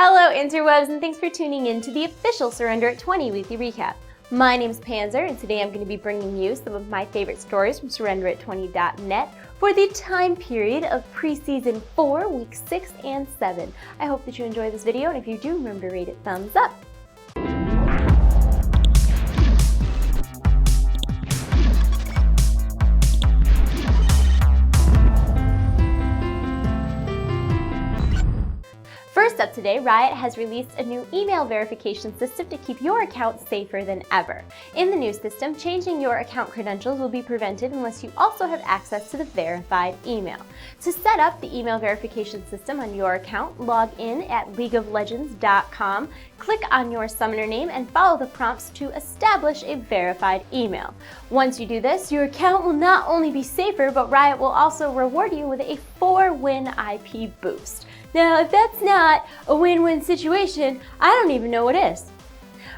Hello interwebs, and thanks for tuning in to the official Surrender at 20 weekly recap. My name is Panzer, and today I'm going to be bringing you some of my favorite stories from surrenderat20.net for the time period of Preseason 4, Week 6 and 7. I hope that you enjoy this video, and if you do, remember to rate it thumbs up. First up today, Riot has released a new email verification system to keep your account safer than ever. In the new system, changing your account credentials will be prevented unless you also have access to the verified email. To set up the email verification system on your account, log in at leagueoflegends.com, click on your summoner name, and follow the prompts to establish a verified email. Once you do this, your account will not only be safer, but Riot will also reward you with a 4-win IP boost. Now, if that's not a win-win situation, I don't even know what is.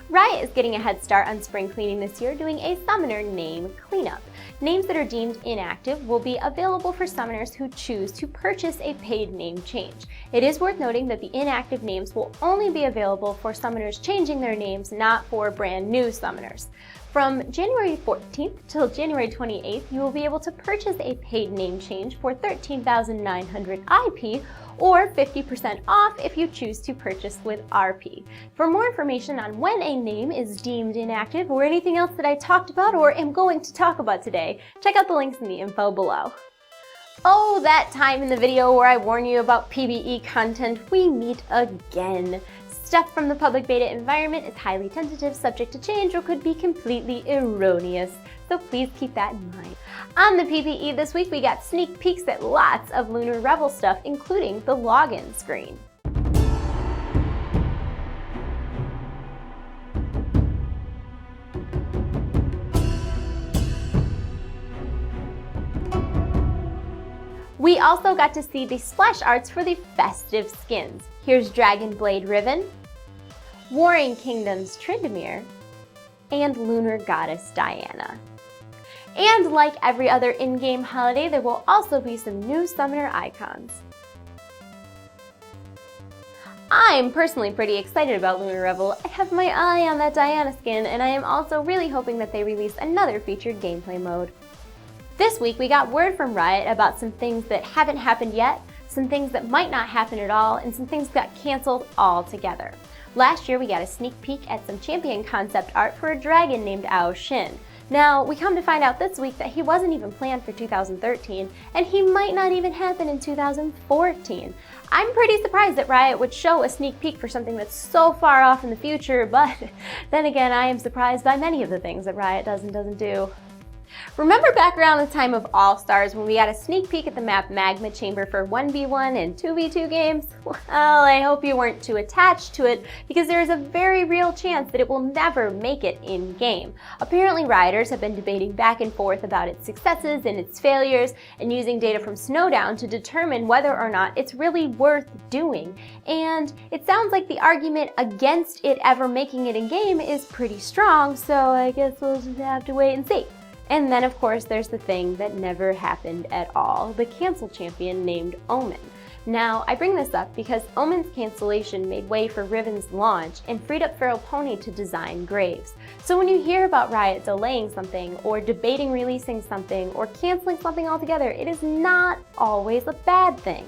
Riot is getting a head start on spring cleaning this year, doing a summoner name cleanup. Names that are deemed inactive will be available for summoners who choose to purchase a paid name change. It is worth noting that the inactive names will only be available for summoners changing their names, not for brand new summoners. From January 14th till January 28th, you will be able to purchase a paid name change for 13,900 IP or 50% off if you choose to purchase with RP. For more information on when a name is deemed inactive or anything else that I talked about or am going to talk about today, check out the links in the info below. Oh, that time in the video where I warn you about PvE content, we meet again. Stuff from the public beta environment is highly tentative, subject to change, or could be completely erroneous, so please keep that in mind. On the PvE this week, we got sneak peeks at lots of Lunar Revel stuff, including the login screen. We also got to see the splash arts for the festive skins. Here's Dragonblade Riven, Warring Kingdoms Tryndamere, and Lunar Goddess Diana. And like every other in-game holiday, there will also be some new summoner icons. I'm personally pretty excited about Lunar Revel. I have my eye on that Diana skin, and I am also really hoping that they release another featured gameplay mode. This week, we got word from Riot about some things that haven't happened yet, some things that might not happen at all, and some things that got canceled altogether. Last year, we got a sneak peek at some champion concept art for a dragon named Shin. Now, we come to find out this week that he wasn't even planned for 2013, and he might not even happen in 2014. I'm pretty surprised that Riot would show a sneak peek for something that's so far off in the future, but then again, I am surprised by many of the things that Riot does and doesn't do. Remember back around the time of All-Stars when we got a sneak peek at the map Magma Chamber for 1v1 and 2v2 games? Well, I hope you weren't too attached to it because there is a very real chance that it will never make it in-game. Apparently Rioters have been debating back and forth about its successes and its failures and using data from Snowdown to determine whether or not it's really worth doing. And it sounds like the argument against it ever making it in-game is pretty strong, so I guess we'll just have to wait and see. And then of course there's the thing that never happened at all, the cancel champion named Omen. Now I bring this up because Omen's cancellation made way for Riven's launch and freed up Feral Pony to design Graves. So when you hear about Riot delaying something or debating releasing something or canceling something altogether, it is not always a bad thing.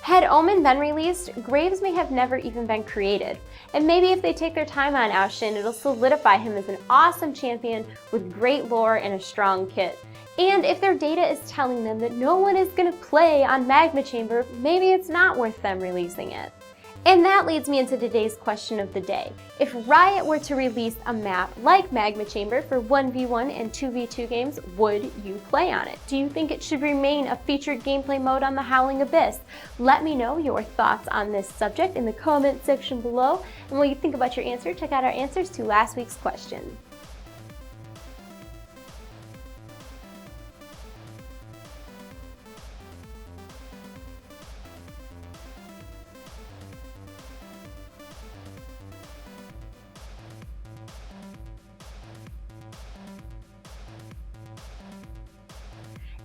Had Omen been released, Graves may have never even been created. And maybe if they take their time on Shin, it'll solidify him as an awesome champion with great lore and a strong kit. And if their data is telling them that no one is going to play on Magma Chamber, maybe it's not worth them releasing it. And that leads me into today's question of the day. If Riot were to release a map like Magma Chamber for 1v1 and 2v2 games, would you play on it? Do you think it should remain a featured gameplay mode on the Howling Abyss? Let me know your thoughts on this subject in the comment section below. And while you think about your answer, check out our answers to last week's question.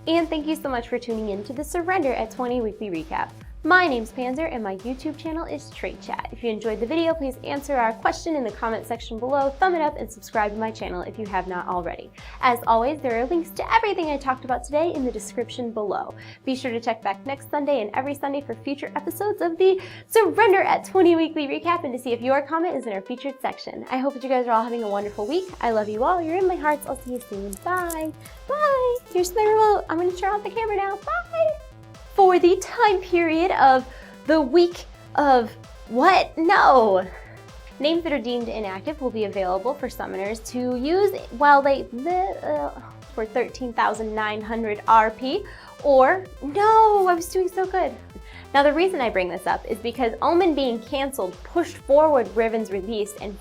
And thank you so much for tuning in to the Surrender at 20 weekly recap. My name's Panzer and my YouTube channel is TradeChat. If you enjoyed the video, please answer our question in the comment section below, thumb it up, and subscribe to my channel if you have not already. As always, there are links to everything I talked about today in the description below. Be sure to check back next Sunday and every Sunday for future episodes of the Surrender at 20 Weekly Recap and to see if your comment is in our featured section. I hope that you guys are all having a wonderful week. I love you all. You're in my hearts. I'll see you soon. Bye. Bye. Here's my remote. I'm going to turn off the camera now. Bye. For the time period of the week of what? No. Names that are deemed inactive will be available for summoners to use while they for 13,900 RP, or no, I was doing so good. Now the reason I bring this up is because Omen being canceled pushed forward Riven's release and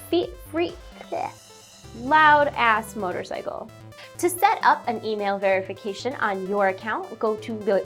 loud ass motorcycle. To set up an email verification on your account, go to the